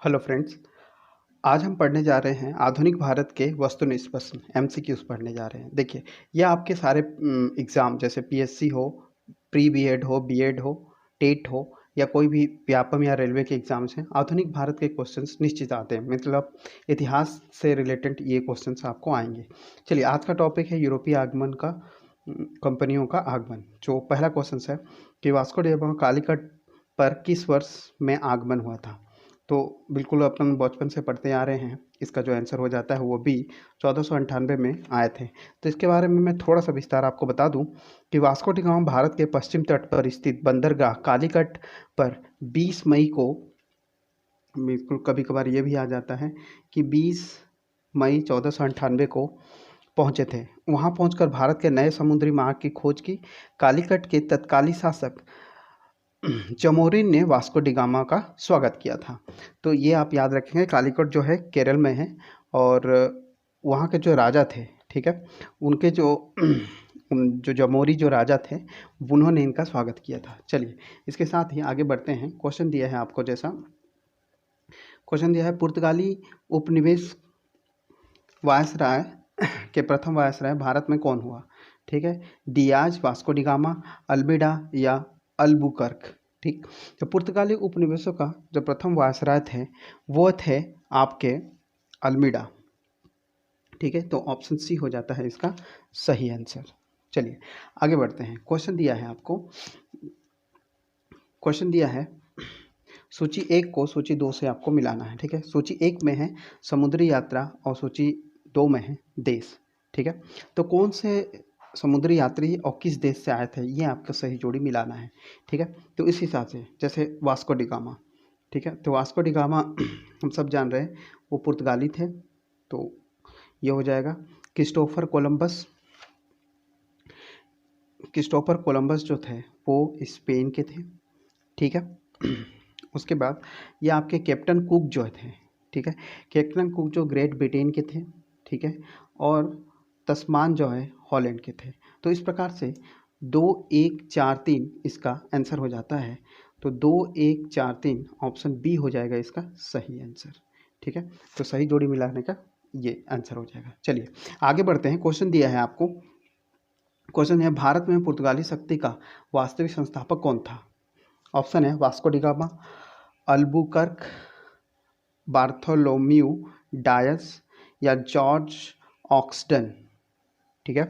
Hello friends. आज हम पढ़ने जा रहे हैं आधुनिक भारत के वस्तुनिष्ठ प्रश्न एमसीक्यूज पढ़ने जा रहे हैं। देखिए, यह आपके सारे एग्ज़ाम जैसे पीएससी हो, प्री बीएड हो, बीएड हो, टेट हो या कोई भी व्यापम या रेलवे के एग्ज़ाम्स हैं। आधुनिक भारत के क्वेश्चंस निश्चित आते हैं, मतलब इतिहास से रिलेटेड ये क्वेश्चंस आपको आएंगे। चलिए, आज का टॉपिक है यूरोपीय आगमन का, कंपनियों का आगमन। जो पहला क्वेश्चन है कि वास्को डी गामा कालीकट पर किस वर्ष में आगमन हुआ था। तो बिल्कुल अपन बचपन से पढ़ते आ रहे हैं, इसका जो आंसर हो जाता है वो भी 1498 में आए थे। तो इसके बारे में मैं थोड़ा सा विस्तार आपको बता दूं कि वास्को डी गामा भारत के पश्चिम तट पर स्थित बंदरगाह कालीकट पर 20 मई को, बिल्कुल कभी कभार ये भी आ जाता है कि 20 मई 1498 को पहुंचे थे। वहां पहुंचकर भारत के नए समुद्री मार्ग की खोज की। कालीकट के तत्कालीन शासक चमोरिन ने वास्को डी गामा का स्वागत किया था। तो ये आप याद रखेंगे, कालीकट जो है केरल में है और वहाँ के जो राजा थे, ठीक है, उनके जो जो जमोरी जो राजा थे, उन्होंने इनका स्वागत किया था। चलिए, इसके साथ ही आगे बढ़ते हैं। क्वेश्चन दिया है आपको, जैसा क्वेश्चन दिया है, पुर्तगाली उपनिवेश वायसराय के प्रथम वायसराय भारत में कौन हुआ। ठीक है, Dias, Vasco da Gama, Almeida या अल्बुकर्क। ठीक, तो पुर्तगाली उपनिवेशों का जो प्रथम वायसराय थे वो थे आपके अल्मीडा। ठीक है, तो ऑप्शन सी हो जाता है इसका सही आंसर। चलिए आगे बढ़ते हैं। क्वेश्चन दिया है आपको, क्वेश्चन दिया है सूची 1 को सूची 2 से आपको मिलाना है। ठीक है, सूची 1 में है समुद्री यात्रा और सूची 2 में है देश। ठीक है, तो कौन से समुद्री यात्री और किस देश से आए थे, ये आपको सही जोड़ी मिलाना है। ठीक है, तो इस हिसाब से जैसे वास्को डी गामा, ठीक है, तो वास्को डी गामा हम सब जान रहे हैं वो पुर्तगाली थे, तो ये हो जाएगा। क्रिस्टोफर कोलंबस, क्रिस्टोफर कोलंबस जो थे वो स्पेन के थे। ठीक है, उसके बाद ये आपके कैप्टन कुक जो थे, ठीक है, कैप्टन कुक जो ग्रेट ब्रिटेन के थे। ठीक है, और तस्मान जो है हॉलैंड के थे। तो इस प्रकार से 2 1 4 3 इसका आंसर हो जाता है। तो 2 1 4 3 ऑप्शन बी हो जाएगा इसका सही आंसर। ठीक है, तो सही जोड़ी मिलाने का ये आंसर हो जाएगा। चलिए आगे बढ़ते हैं। क्वेश्चन दिया है आपको, क्वेश्चन है भारत में पुर्तगाली शक्ति का वास्तविक संस्थापक कौन था। ऑप्शन है Vasco da gamma, Albuquerque, Bartholomew Dias या जॉर्ज ऑक्सटन। ठीक है,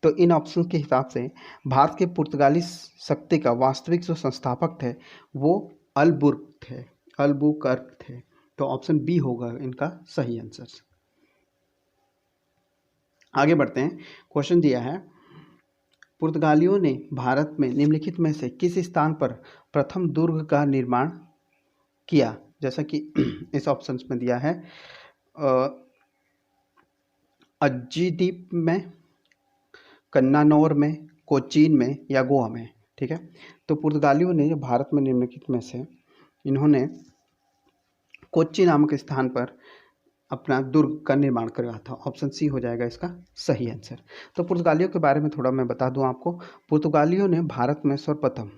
तो इन ऑप्शन के हिसाब से भारत के पुर्तगाली शक्ति का वास्तविक जो संस्थापक थे वो अल्बुकर्क थे। तो ऑप्शन बी होगा इनका सही आंसर। आगे बढ़ते हैं। क्वेश्चन दिया है, पुर्तगालियों ने भारत में निम्नलिखित में से किस स्थान पर प्रथम दुर्ग का निर्माण किया। जैसा कि इस ऑप्शंस में दिया है, अज्जी द्वीप में, कन्नानौर में, कोचीन में या गोवा में। ठीक है, तो पुर्तगालियों ने भारत में निम्नलिखित में से इन्होंने कोच्चि नामक स्थान पर अपना दुर्ग का निर्माण करवाया था। ऑप्शन सी हो जाएगा इसका सही आंसर। तो पुर्तगालियों के बारे में थोड़ा मैं बता दूं आपको। पुर्तगालियों ने भारत में सर्वप्रथम,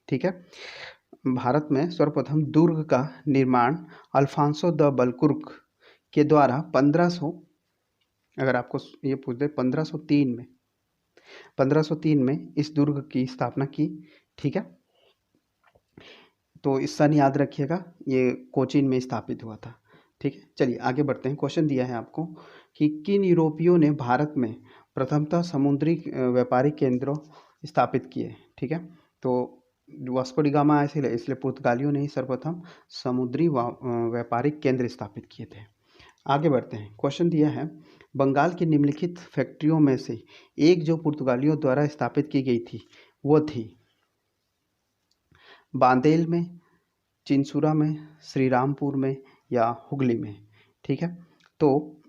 ठीक है, भारत में सर्वप्रथम दुर्ग का निर्माण अल्फांसो द बलकुर्क के द्वारा 1500, अगर आपको ये पूछ दे 1503 में इस दुर्ग की स्थापना की। ठीक है, तो इस सन याद रखिएगा, ये कोचीन में स्थापित हुआ था। ठीक है, चलिए आगे बढ़ते हैं। क्वेश्चन दिया है आपको कि किन यूरोपियों ने भारत में प्रथमतः समुद्री व्यापारिक केंद्रों स्थापित किए। ठीक है, तो वास्को डी गामा इसलिए पुर्तगालियों ने ही सर्वप्रथम समुद्री व्यापारिक केंद्र स्थापित किए थे। आगे बढ़ते हैं। क्वेश्चन दिया है, बंगाल की निम्नलिखित फैक्ट्रियों में से एक जो पुर्तगालियों द्वारा स्थापित की गई थी वो थी बांदेल में, चिंसुरा में, श्रीरामपुर में या हुगली में। ठीक है, तो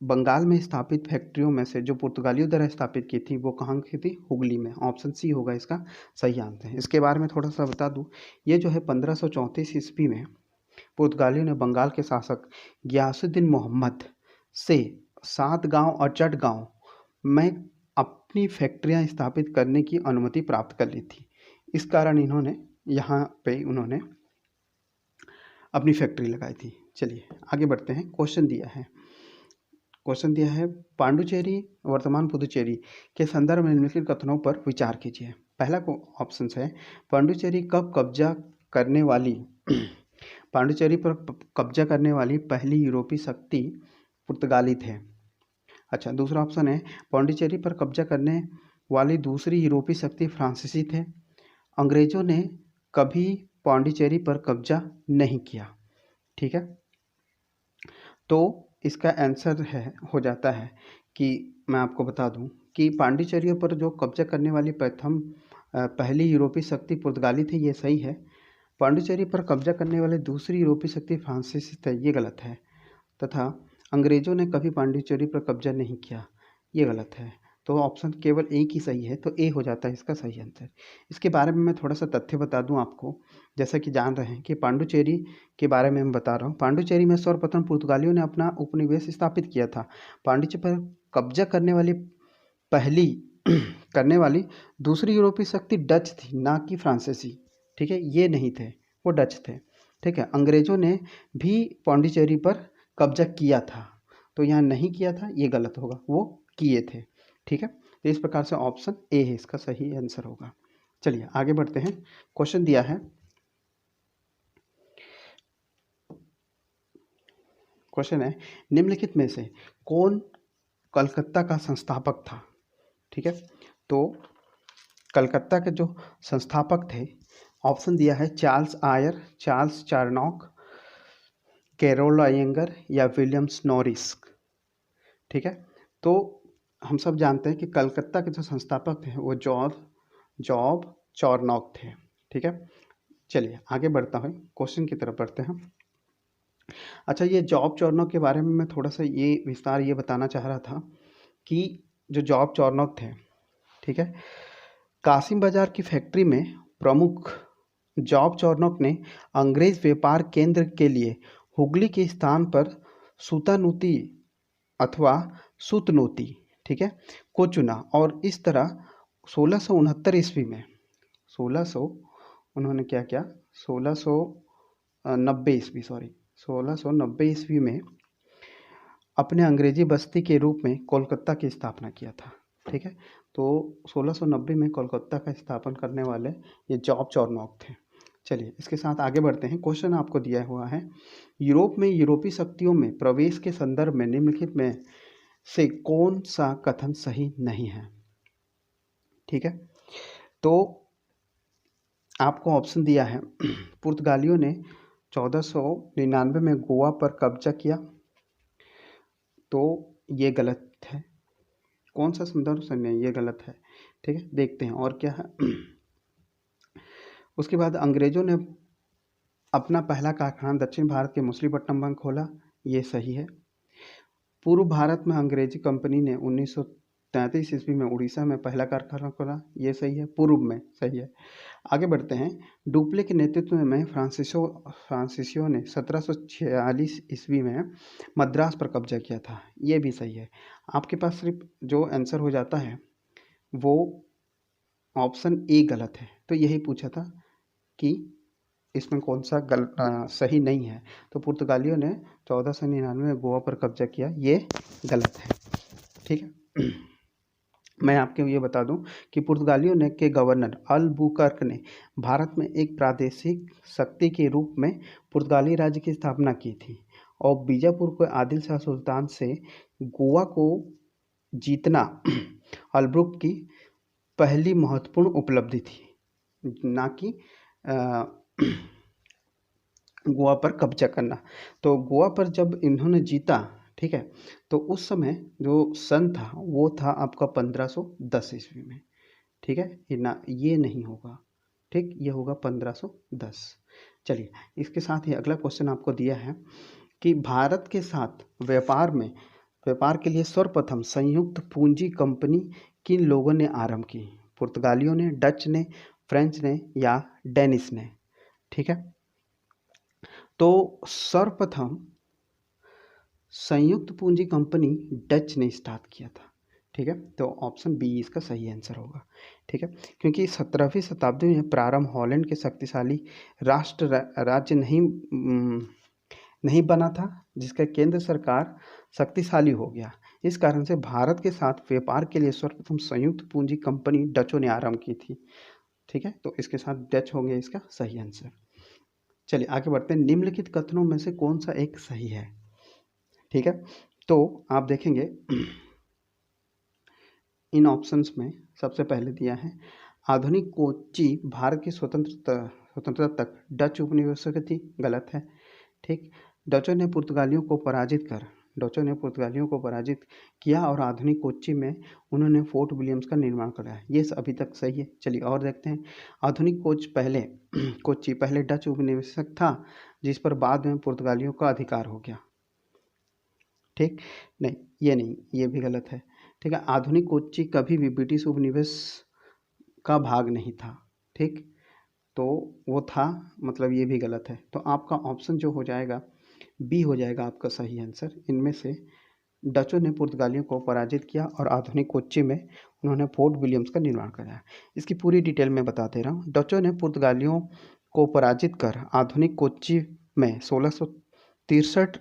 बंगाल में स्थापित फैक्ट्रियों में से जो पुर्तगालियों द्वारा स्थापित की थी वो कहाँ की थी, हुगली में। ऑप्शन सी होगा इसका सही आंसर। इसके बारे में थोड़ा सा बता दूं, ये जो है 1534 ईस्वी में पुर्तगालियों ने बंगाल के शासक गियासुद्दीन मोहम्मद से 7 गांव और चटगांव में अपनी फैक्ट्रियां स्थापित करने की अनुमति प्राप्त कर ली थी। इस कारण इन्होंने यहाँ पे उन्होंने अपनी फैक्ट्री लगाई थी। चलिए आगे बढ़ते हैं। क्वेश्चन दिया है पांडुचेरी वर्तमान पुदुचेरी के संदर्भ में निम्नलिखित कथनों पर विचार कीजिए। पहला ऑप्शन है पांडुचेरी कब कब्जा करने वाली पांडुचेरी पर कब्जा करने वाली पहली यूरोपीय शक्ति पुर्तगाली थे। अच्छा, दूसरा ऑप्शन है पांडुचेरी पर कब्जा करने वाली दूसरी यूरोपीय शक्ति फ्रांसीसी थे। अंग्रेजों ने कभी पांडिचेरी पर कब्जा नहीं किया। ठीक है, तो इसका आंसर हो जाता है कि मैं आपको बता दूं कि पांडिचेरी पर जो कब्जा करने वाली पहली यूरोपीय शक्ति पुर्तगाली थी, ये सही है। पांडिचेरी पर कब्जा करने वाली दूसरी यूरोपीय शक्ति फ्रांसीसी थे, ये गलत है। तथा अंग्रेजों ने कभी पांडिचेरी पर कब्जा नहीं किया, ये गलत है। तो ऑप्शन केवल एक ही सही है, तो ए हो जाता है इसका सही आंसर। इसके बारे में मैं थोड़ा सा तथ्य बता दूं आपको। जैसा कि जान रहे हैं कि पांडुचेरी के बारे में मैं बता रहा हूँ। पांडुचेरी में सर्वप्रथम पुर्तगालियों ने अपना उपनिवेश स्थापित किया था। पांडिचेरी पर कब्जा करने वाली दूसरी यूरोपीय शक्ति डच थी, ना कि फ्रांसीसी। ठीक है, ये नहीं थे, वो डच थे। ठीक है, अंग्रेजों ने भी पांडिचेरी पर कब्जा किया था, तो यहाँ नहीं किया था, ये गलत होगा, वो किए थे। ठीक है, तो इस प्रकार से ऑप्शन ए है इसका सही आंसर होगा। चलिए आगे बढ़ते हैं। क्वेश्चन दिया है, क्वेश्चन है निम्नलिखित में से कौन कलकत्ता का संस्थापक था। ठीक है, तो कलकत्ता के जो संस्थापक थे, ऑप्शन दिया है Charles Eyre, Charles Charnock, Carol Aungier या विलियम्स नॉरिस। ठीक है, तो हम सब जानते हैं कि कलकत्ता के जो संस्थापक थे वो जॉब चार्नॉक थे। ठीक है, चलिए आगे बढ़ता हूँ, क्वेश्चन की तरफ बढ़ते हैं। अच्छा, ये जॉब चार्नॉक के बारे में मैं थोड़ा सा ये बताना चाह रहा था कि जो जॉब चार्नॉक थे, ठीक है, कासिम बाजार की फैक्ट्री में प्रमुख जॉब चार्नॉक ने अंग्रेज व्यापार केंद्र के लिए हुगली के स्थान पर सूतानूती अथवा सूतनोती, ठीक है, को चुना और इस तरह 1669 ईस्वी में 1600 उन्होंने क्या किया 1690 ईस्वी में अपने अंग्रेजी बस्ती के रूप में कोलकाता की स्थापना किया था। ठीक है, तो 1690 में कोलकाता का स्थापन करने वाले ये जॉब चार्नॉक थे। चलिए इसके साथ आगे बढ़ते हैं। क्वेश्चन आपको दिया हुआ है, यूरोप में यूरोपीय शक्तियों में प्रवेश के संदर्भ में निम्नलिखित में से कौन सा कथन सही नहीं है। ठीक है, तो आपको ऑप्शन दिया है पुर्तगालियों ने 1499 में गोवा पर कब्जा किया, तो ये गलत है। कौन सा संदर्भ सही नहीं, ये गलत है। ठीक है, देखते हैं और क्या है। उसके बाद अंग्रेजों ने अपना पहला कारखाना दक्षिण भारत के मछलीपट्टनम में खोला, ये सही है। पूर्व भारत में अंग्रेजी कंपनी ने 1933 ईस्वी में उड़ीसा में पहला कारखाना खोला, ये सही है, पूर्व में सही है। आगे बढ़ते हैं। डुप्ले के नेतृत्व में फ्रांसीसियों ने 1746 ईस्वी में मद्रास पर कब्जा किया था, ये भी सही है। आपके पास सिर्फ जो आंसर हो जाता है वो ऑप्शन ए गलत है, तो यही पूछा था कि इसमें कौन सा सही नहीं है। तो पुर्तगालियों ने 1499 में गोवा पर कब्जा किया, ये गलत है। ठीक है, मैं आपको ये बता दूं कि पुर्तगालियों ने के गवर्नर अल्बुकर्क ने भारत में एक प्रादेशिक शक्ति के रूप में पुर्तगाली राज्य की स्थापना की थी और बीजापुर को आदिल शाह सुल्तान से गोवा को जीतना अल्बुकर्क की पहली महत्वपूर्ण उपलब्धि थी, ना कि गोवा पर कब्जा करना। तो गोवा पर जब इन्होंने जीता, ठीक है, तो उस समय जो सन था वो था आपका 1510 ईस्वी में। ठीक है, ये नहीं होगा, ठीक, ये होगा 1510। चलिए इसके साथ ही अगला क्वेश्चन आपको दिया है कि भारत के साथ व्यापार के लिए सर्वप्रथम संयुक्त पूंजी कंपनी किन लोगों ने आरंभ की। पुर्तगालियों ने, डच ने, फ्रेंच ने या डेनिश ने। ठीक है, तो सर्वप्रथम संयुक्त पूंजी कंपनी डच ने स्टार्ट किया था। ठीक है, तो ऑप्शन बी इसका सही आंसर होगा। ठीक है, क्योंकि 17वीं शताब्दी में प्रारंभ हॉलैंड के शक्तिशाली राज्य नहीं बना था, जिसका केंद्र सरकार शक्तिशाली हो गया। इस कारण से भारत के साथ व्यापार के लिए सर्वप्रथम संयुक्त पूंजी कंपनी डचों ने आरंभ की थी। ठीक है, तो इसके साथ डच होंगे इसका सही आंसर। चलिए आगे बढ़ते हैं, निम्नलिखित कथनों में से कौन सा एक सही है। ठीक है, तो आप देखेंगे इन ऑप्शंस में सबसे पहले दिया है, आधुनिक कोच्चि भारत की स्वतंत्रता तक डच उपनिवेशक थी। गलत है। ठीक, डचों ने पुर्तगालियों को पराजित किया और आधुनिक कोच्चि में उन्होंने फोर्ट विलियम्स का निर्माण कराया। ये अभी तक सही है। चलिए और देखते हैं, आधुनिक कोच्चि पहले डच उपनिवेशक था, जिस पर बाद में पुर्तगालियों का अधिकार हो गया। ठीक, नहीं, ये भी गलत है। ठीक है, आधुनिक कोच्चि कभी भी ब्रिटिश उपनिवेश का भाग नहीं था। ठीक, तो वो था, मतलब ये भी गलत है। तो आपका ऑप्शन जो हो जाएगा बी हो जाएगा आपका सही आंसर। इनमें से डचों ने पुर्तगालियों को पराजित किया और आधुनिक कोच्चि में उन्होंने फोर्ट विलियम्स का निर्माण कराया। इसकी पूरी डिटेल में बता दे रहा हूँ। डचों ने पुर्तगालियों को पराजित कर आधुनिक कोच्चि में 1663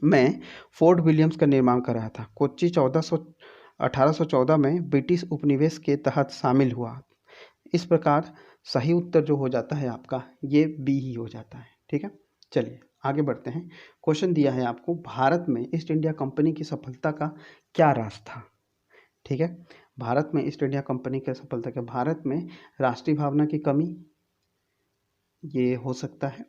में फोर्ट विलियम्स का निर्माण कराया था। कोच्चि 1814 में ब्रिटिश उपनिवेश के तहत शामिल हुआ। इस प्रकार सही उत्तर जो हो जाता है आपका ये बी ही हो जाता है। ठीक है, चलिए आगे बढ़ते हैं। क्वेश्चन दिया है आपको, भारत में ईस्ट इंडिया कंपनी की सफलता का क्या राज था। ठीक है, भारत में ईस्ट इंडिया कंपनी की सफलता क्या, भारत में राष्ट्रीय भावना की कमी, ये हो सकता है,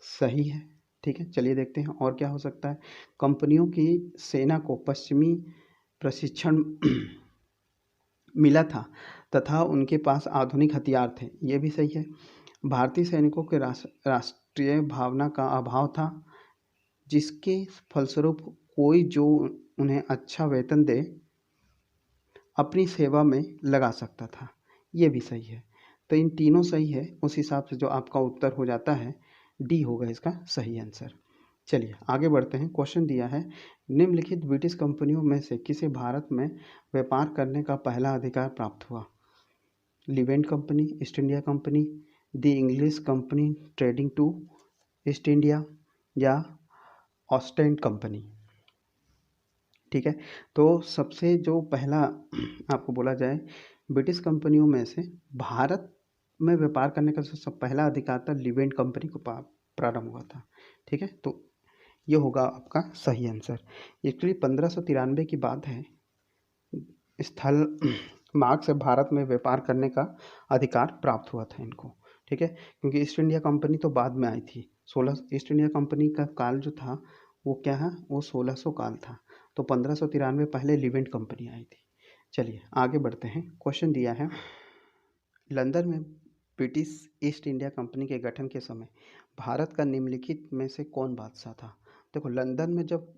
सही है। ठीक है, चलिए देखते हैं और क्या हो सकता है। कंपनियों की सेना को पश्चिमी प्रशिक्षण मिला था तथा उनके पास आधुनिक हथियार थे, ये भी सही है। भारतीय सैनिकों के राष्ट्रीय भावना का अभाव था, जिसके फलस्वरूप कोई जो उन्हें अच्छा वेतन दे अपनी सेवा में लगा सकता था, ये भी सही है। तो इन तीनों सही है, उस हिसाब से जो आपका उत्तर हो जाता है डी होगा इसका सही आंसर। चलिए आगे बढ़ते हैं। क्वेश्चन दिया है, निम्नलिखित ब्रिटिश कंपनियों में से किसे भारत में व्यापार करने का पहला अधिकार प्राप्त हुआ। Levant Company, East India Company, the English company trading to East India या ऑस्टेंड कंपनी। ठीक है, तो सबसे जो पहला आपको बोला जाए ब्रिटिश कंपनियों में से भारत में व्यापार करने का जो सब पहला अधिकार था लिवेंट कंपनी को प्रारंभ हुआ था। ठीक है, तो ये होगा आपका सही आंसर। एक्चुअली 1593 की बात है, स्थल मार्ग से भारत में व्यापार करने का अधिकार प्राप्त हुआ था इनको। ठीक है, क्योंकि ईस्ट इंडिया कंपनी तो बाद में आई थी। ईस्ट इंडिया कंपनी का काल जो था वो क्या है, वो 1600 काल था। तो 1593 पहले लिवेंट कंपनी आई थी। चलिए आगे बढ़ते हैं। क्वेश्चन दिया है, लंदन में ब्रिटिश ईस्ट इंडिया कंपनी के गठन के समय भारत का निम्नलिखित में से कौन बादशाह था। देखो लंदन में जब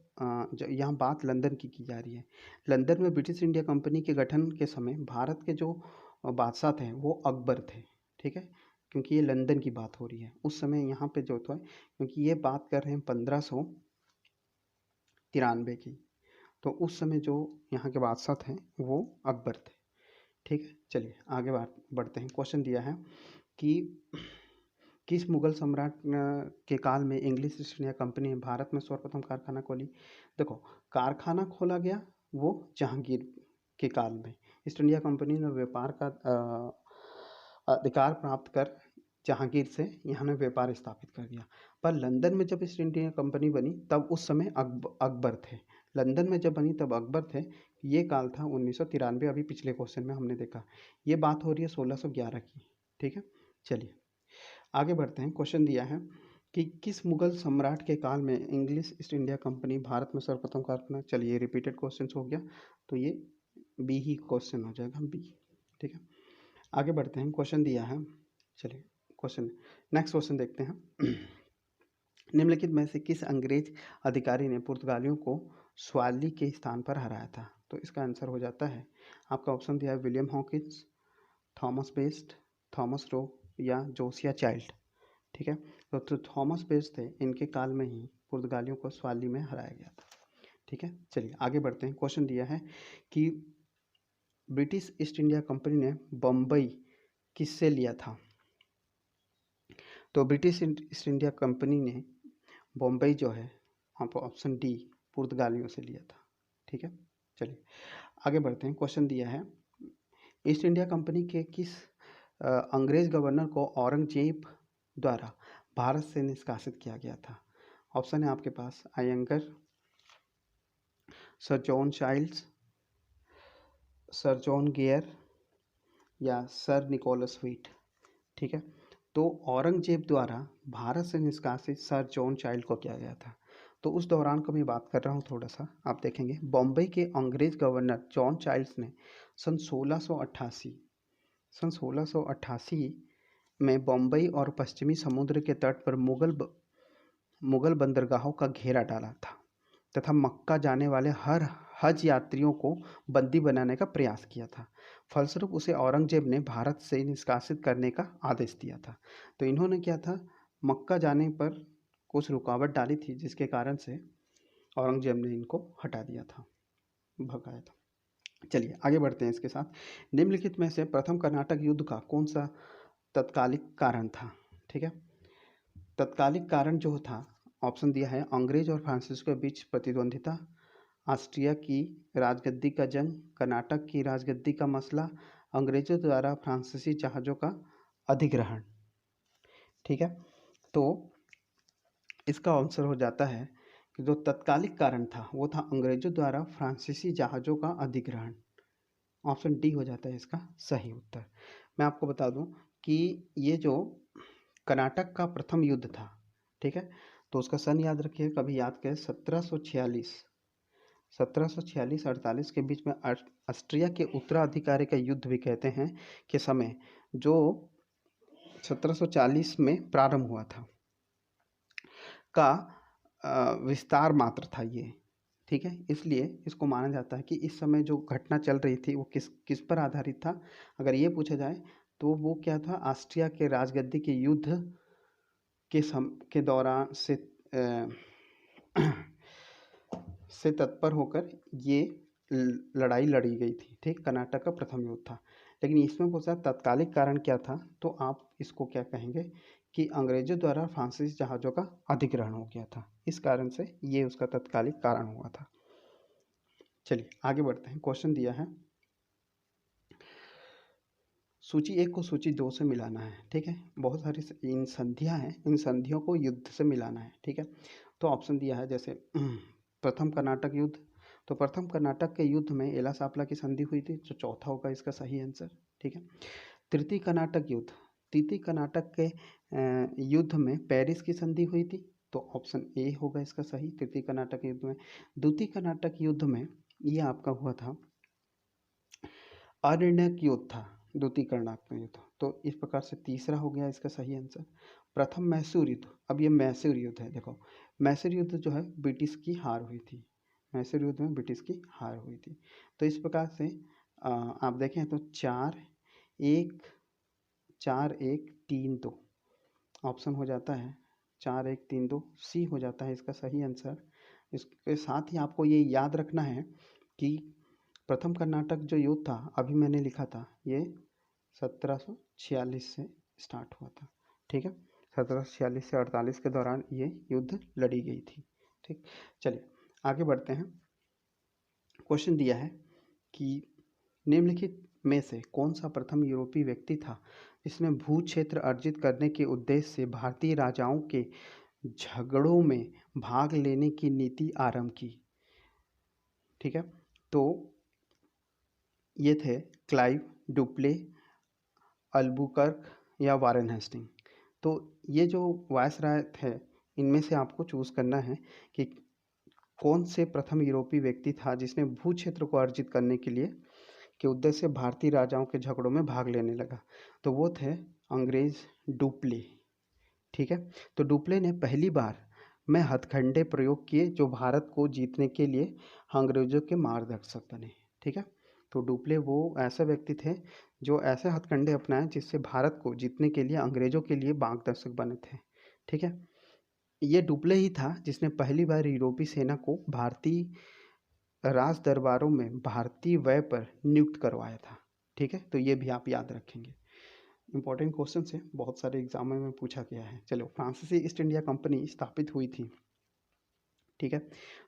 यहाँ बात लंदन की जा रही है। लंदन में ब्रिटिश इंडिया कंपनी के गठन के समय भारत के जो बादशाह थे वो अकबर थे। ठीक है, क्योंकि ये लंदन की बात हो रही है उस समय यहाँ पे जो था, क्योंकि ये बात कर रहे हैं 1593 की, तो उस समय जो यहाँ के बादशाह थे वो अकबर थे। ठीक है, चलिए आगे बढ़ते हैं। क्वेश्चन दिया है कि किस मुगल सम्राट के काल में इंग्लिश ईस्ट इंडिया कंपनी ने भारत में सर्वप्रथम कारखाना खोली। देखो कारखाना खोला गया वो जहांगीर के काल में। ईस्ट इंडिया कंपनी ने व्यापार का अधिकार प्राप्त कर जहांगीर से यहाँ ने व्यापार स्थापित कर दिया। पर लंदन में जब ईस्ट इंडिया कंपनी बनी तब उस समय अकबर थे। लंदन में जब बनी तब अकबर थे। ये काल था 1993। अभी पिछले क्वेश्चन में हमने देखा, ये बात हो रही है 1611 की। ठीक है, चलिए आगे बढ़ते हैं। क्वेश्चन दिया है कि किस मुगल सम्राट के काल में English east India company Bharat में सर्वप्रथम कारखाना। चलिए रिपीटेड क्वेश्चन हो गया, तो ये बी ही क्वेश्चन हो जाएगा, बी। ठीक है, आगे बढ़ते हैं। क्वेश्चन दिया है, चलिए नेक्स्ट क्वेश्चन देखते हैं। निम्नलिखित में से किस अंग्रेज अधिकारी ने पुर्तगालियों को स्वाली के स्थान पर हराया था। तो इसका आंसर हो जाता है आपका ऑप्शन दिया है William Hawkins, Thomas best, Thomas Roe या जोसिया चाइल्ड। ठीक है, तो थॉमस बेस्ट थे, इनके काल में ही पुर्तगालियों को स्वाली में हराया गया था। ठीक है, चलिए आगे बढ़ते हैं। क्वेश्चन दिया है कि ब्रिटिश ईस्ट इंडिया कंपनी ने बम्बई किससे लिया था? तो ब्रिटिश ईस्ट इंडिया कंपनी ने बम्बई जो है, आप ऑप्शन डी, पुर्तगालियों से लिया था। ठीक है, चलिए आगे बढ़ते हैं। क्वेश्चन दिया है ईस्ट इंडिया कंपनी के किस अंग्रेज गवर्नर को औरंगजेब द्वारा भारत से निष्कासित किया गया था? ऑप्शन है आपके पास Iyengar, sir John Childs, sir John Gayer या सर निकोलस व्हीट। ठीक है, तो औरंगजेब द्वारा भारत से निष्कासित सर जॉन चाइल्ड को किया गया था। तो उस दौरान का मैं बात कर रहा हूँ थोड़ा सा, आप देखेंगे बॉम्बे के अंग्रेज गवर्नर जॉन चाइल्ड्स ने सन 1688 में बम्बई और पश्चिमी समुद्र के तट पर मुगल बंदरगाहों का घेरा डाला था तथा मक्का जाने वाले हर हज यात्रियों को बंदी बनाने का प्रयास किया था। फलस्वरूप उसे औरंगजेब ने भारत से निष्कासित करने का आदेश दिया था। तो इन्होंने क्या था, मक्का जाने पर कुछ रुकावट डाली थी, जिसके कारण से औरंगजेब ने इनको हटा दिया था, भगाया था। चलिए आगे बढ़ते हैं इसके साथ। निम्नलिखित में से प्रथम कर्नाटक युद्ध का कौन सा तत्कालिक कारण था? ठीक है, तत्कालिक कारण जो था, ऑप्शन दिया है अंग्रेज और फ्रांसिस के बीच प्रतिद्वंदिता, ऑस्ट्रिया की राजगद्दी का जंग, कर्नाटक की राजगद्दी का मसला, अंग्रेजों द्वारा फ्रांसीसी जहाज़ों का अधिग्रहण। ठीक है, तो इसका आंसर हो जाता है कि जो तत्कालिक कारण था वो था अंग्रेजों द्वारा फ्रांसीसी जहाज़ों का अधिग्रहण। ऑप्शन डी हो जाता है इसका सही उत्तर। मैं आपको बता दूं कि ये जो कर्नाटक का प्रथम युद्ध था, ठीक है, तो उसका सन याद रखिए, कभी याद करें 1746-48 के बीच में ऑस्ट्रिया के उत्तराधिकारी का युद्ध भी कहते हैं के समय, जो 1740 में प्रारंभ हुआ था, का विस्तार मात्र था ये। ठीक है, इसलिए इसको माना जाता है कि इस समय जो घटना चल रही थी वो किस किस पर आधारित था। अगर ये पूछा जाए तो वो क्या था, ऑस्ट्रिया के राजगद्दी के युद्ध के दौरान से तत्पर होकर ये लड़ाई लड़ी गई थी। ठीक, कर्नाटक का प्रथम युद्ध था। लेकिन इसमें पूछा तत्कालिक कारण क्या था, तो आप इसको क्या कहेंगे कि अंग्रेजों द्वारा फ्रांसीसी जहाज़ों का अधिग्रहण हो गया था, इस कारण से ये उसका तत्कालिक कारण हुआ था। चलिए आगे बढ़ते हैं। क्वेश्चन दिया है सूची 1 को सूची 2 से मिलाना है। ठीक है, बहुत सारी इन संधियां हैं, इन संधियों को युद्ध से मिलाना है। ठीक है, तो ऑप्शन दिया है जैसे प्रथम कर्नाटक युद्ध, तो प्रथम कर्नाटक के युद्ध में एला सापला की संधि हुई थी, जो चौथा होगा इसका सही आंसर। ठीक है, तृतीय कर्नाटक युद्ध, तृतीय कर्नाटक के युद्ध में पेरिस की संधि हुई थी, तो ऑप्शन ए होगा इसका सही, तृतीय कर्नाटक युद्ध में। द्वितीय कर्नाटक युद्ध में ये आपका हुआ था अनिर्णायक युद्ध था, द्वितीय कर्नाटक युद्ध, तो इस प्रकार से तीसरा हो गया इसका सही आंसर। प्रथम मैसूर युद्ध, अब ये मैसूर युद्ध है, देखो मैसूर युद्ध जो है ब्रिटिश की हार हुई थी, मैसूर युद्ध में ब्रिटिश की हार हुई थी। तो इस प्रकार से आप देखें तो 4-1-3-2 ऑप्शन हो जाता है, 4-1-3-2 सी हो जाता है इसका सही आंसर। इसके साथ ही आपको ये याद रखना है कि प्रथम कर्नाटक जो युद्ध था, अभी मैंने लिखा था, ये 1746 से स्टार्ट हुआ था। ठीक है, 1746 से 48 के दौरान ये युद्ध लड़ी गई थी। ठीक, चलिए आगे बढ़ते हैं। क्वेश्चन दिया है कि निम्नलिखित में से कौन सा प्रथम यूरोपीय व्यक्ति था जिसने भू क्षेत्र अर्जित करने के उद्देश्य से भारतीय राजाओं के झगड़ों में भाग लेने की नीति आरंभ की? ठीक है, तो ये थे क्लाइव, डुप्ले, अल्बुकर्क या वारेन हेस्टिंग। तो ये जो वायसराय थे, इनमें से आपको चूज़ करना है कि कौन से प्रथम यूरोपीय व्यक्ति था जिसने भू क्षेत्र को अर्जित करने के लिए के उद्देश्य से भारतीय राजाओं के झगड़ों में भाग लेने लगा। तो वो थे अंग्रेज डुप्ले। ठीक है, तो डुप्ले ने पहली बार में हथकंडे प्रयोग किए जो भारत को जीतने के लिए अंग्रेजों के मार्गदर्शक बने। ठीक है, तो डुप्ले वो ऐसे व्यक्ति थे जो ऐसे हथकंडे अपनाए जिससे भारत को जीतने के लिए अंग्रेजों के लिए मार्गदर्शक बने थे। ठीक है, ये डुप्ले ही था जिसने पहली बार यूरोपीय सेना को भारतीय राज दरबारों में भारतीय व्यय पर नियुक्त करवाया था। ठीक है, तो ये भी आप याद रखेंगे। इंपॉर्टेंट क्वेश्चन है, बहुत सारे एग्जाम में पूछा गया है। चलो, फ्रांसीसी ईस्ट इंडिया कंपनी स्थापित हुई थी। ठीक है,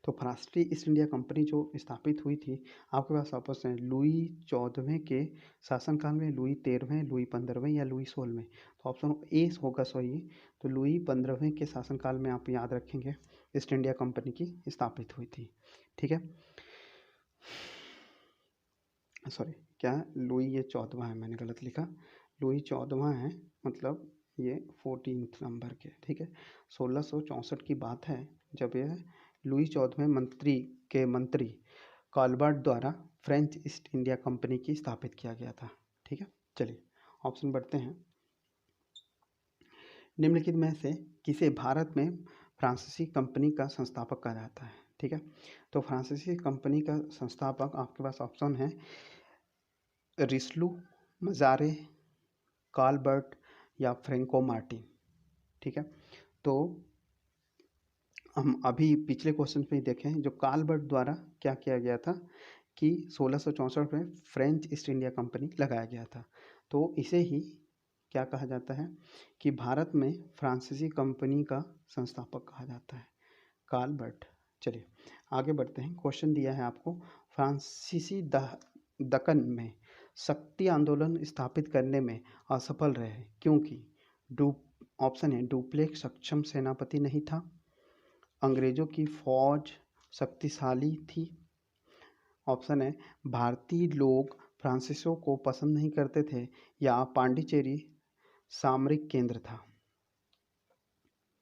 तो फ्रांसीसी ईस्ट इंडिया कंपनी जो स्थापित हुई थी, आपके पास ऑप्शन है लुई 14वें के शासनकाल में, लुई 13वें, लुई 15वें या लुई 16वें। तो ऑप्शन ए होगा सही। तो लुई 15वें के शासनकाल में आप याद रखेंगे ईस्ट इंडिया कंपनी की स्थापित हुई थी। ठीक है, सॉरी, क्या है, लुई ये 14वां है, मैंने गलत लिखा। लुई 14वां है, मतलब ये 14 नंबर के। ठीक है, 1664 की बात है जब यह लुई 14वें मंत्री कॉलबर्ट द्वारा फ्रेंच ईस्ट इंडिया कंपनी की स्थापित किया गया था। ठीक है, चलिए ऑप्शन बढ़ते हैं। निम्नलिखित में से किसे भारत में फ्रांसीसी कंपनी का संस्थापक कहा जाता है? ठीक है, तो फ्रांसीसी कंपनी का संस्थापक आपके पास ऑप्शन है रिस्लू, मजारे, कॉलबर्ट या फ्रेंको मार्टिन। ठीक है, तो हम अभी पिछले क्वेश्चन में ही देखें, जो कॉलबर्ट द्वारा क्या किया गया था कि 1664 में फ्रेंच ईस्ट इंडिया कंपनी लगाया गया था। तो इसे ही क्या कहा जाता है कि भारत में फ्रांसीसी कंपनी का संस्थापक कहा जाता है, कॉलबर्ट। चलिए आगे बढ़ते हैं। क्वेश्चन दिया है आपको, फ्रांसीसी दक्कन में शक्ति आंदोलन स्थापित करने में असफल रहे क्योंकि ऑप्शन है डुप्लेक्स सक्षम सेनापति नहीं था, अंग्रेजों की फौज शक्तिशाली थी, ऑप्शन है भारतीय लोग फ्रांसीसियों को पसंद नहीं करते थे, या पांडिचेरी सामरिक केंद्र था।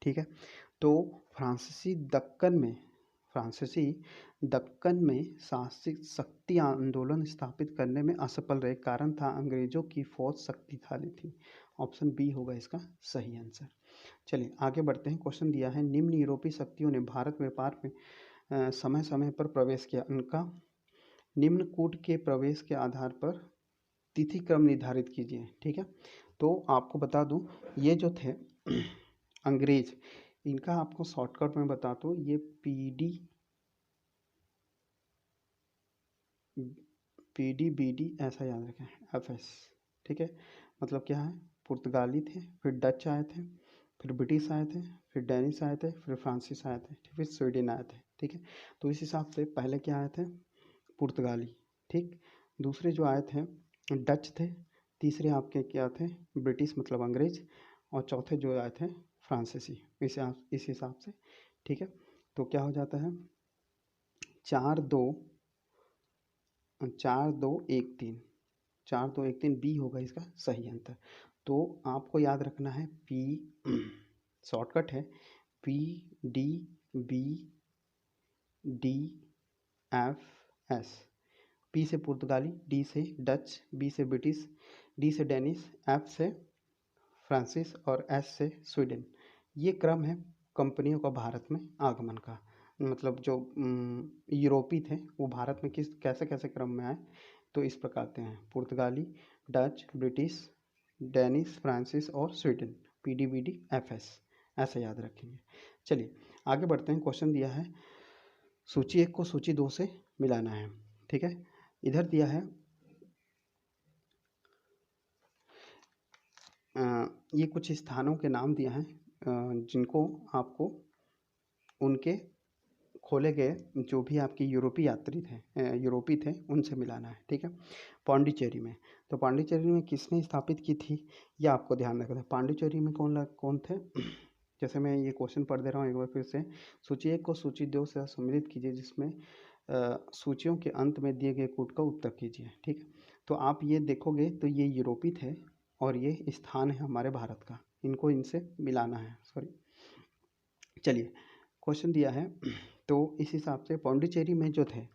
ठीक है, तो फ्रांसीसी दक्कन में शासित शक्ति आंदोलन स्थापित करने में असफल रहे, कारण था अंग्रेजों की फौज शक्तिशाली थी। ऑप्शन बी होगा इसका सही आंसर। चलिए आगे बढ़ते हैं। क्वेश्चन दिया है, निम्न यूरोपीय शक्तियों ने भारत व्यापार में समय समय पर प्रवेश किया, उनका निम्न कूट के प्रवेश के आधार पर तिथि क्रम निर्धारित कीजिए। ठीक है, तो आपको बता दूं, ये जो थे अंग्रेज, इनका आपको शॉर्टकट में बता दूं, ये पीडी बीडी ऐसा याद रखें, एफएस। ठीक है, मतलब क्या है, पुर्तगाली थे, फिर डच आए थे, फिर ब्रिटिश आए थे, फिर डेनिश आए थे, फिर फ्रांसिस आए थे, फिर स्वीडन आए थे। ठीक है, तो इस हिसाब से पहले क्या आए थे, पुर्तगाली। ठीक, दूसरे जो आए थे डच थे, तीसरे आपके क्या थे, ब्रिटिश मतलब अंग्रेज, और चौथे जो आए थे फ्रांसीसी। इस हिसाब से। ठीक है, तो क्या हो जाता है, 4-2-1-3, 4-2-1-3 बी होगा इसका सही आंसर। तो आपको याद रखना है पी, शॉर्टकट है P D B D F S. P से पुर्तगाली, डी से डच, बी से ब्रिटिश, डी से डेनिश, एफ से फ्रांसिस और एस से स्वीडन। ये क्रम है कंपनियों का भारत में आगमन का, मतलब जो यूरोपी थे वो भारत में किस कैसे कैसे क्रम में आए, तो इस प्रकार से हैं, पुर्तगाली, डच, ब्रिटिश, डेनिश, फ्रांसिस और Sweden. P D B D F S, ऐसे याद रखेंगे। चलिए आगे बढ़ते हैं। क्वेश्चन दिया है, सूची 1 को सूची 2 से मिलाना है। ठीक है, इधर दिया है ये कुछ स्थानों के नाम दिए हैं जिनको आपको उनके खोले गए जो भी आपके यूरोपी थे उनसे मिलाना है। ठीक है, पांडिचेरी में, तो पांडिचेरी में किसने स्थापित की थी, यह आपको ध्यान रखना है। पांडिचेरी में कौन थे जैसे मैं ये क्वेश्चन पढ़ दे रहा हूँ एक बार फिर से, सूची 1 को सूची 2 से सम्मिलित कीजिए, जिसमें सूचियों के अंत में दिए गए कूट का उत्तर कीजिए। ठीक है, तो आप ये देखोगे तो ये यूरोपी थे और ये स्थान है हमारे भारत का, इनको इनसे मिलाना है। सॉरी, चलिए क्वेश्चन दिया है, तो इस हिसाब से पौंडीचेरी में जो थे,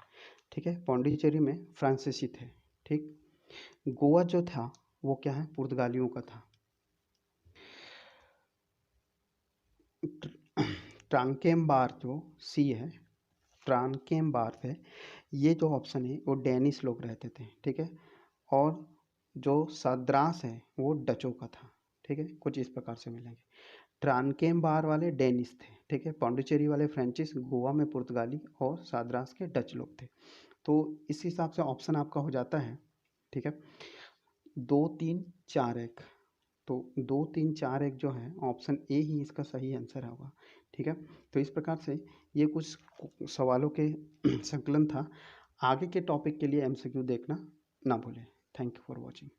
ठीक है, पौंडीचेरी में फ्रांसीसी थे। ठीक, गोवा जो था वो क्या है, पुर्तगालियों का था। ट्रांकेम्बार जो सी है, ट्रांकेम्बार है, ये जो ऑप्शन है वो डेनिश लोग रहते थे। ठीक है, और जो सद्रास है वो डचों का था। ठीक है, कुछ इस प्रकार से मिलेंगे। ट्रांकेम बार वाले डेनिस थे, ठीक है। पौंडीचेरी वाले फ्रेंचिस, गोवा में पुर्तगाली और साद्रास के डच लोग थे। तो इस हिसाब से ऑप्शन आपका हो जाता है, ठीक है, 2 3 4 1। तो 2 3 4 1 जो है ऑप्शन ए ही इसका सही आंसर होगा, ठीक है। तो इस प्रकार से ये कुछ सवालों के संकलन था। आगे के टॉपिक के लिए एमसीक्यू देखना ना भूलें। Thank you for watching.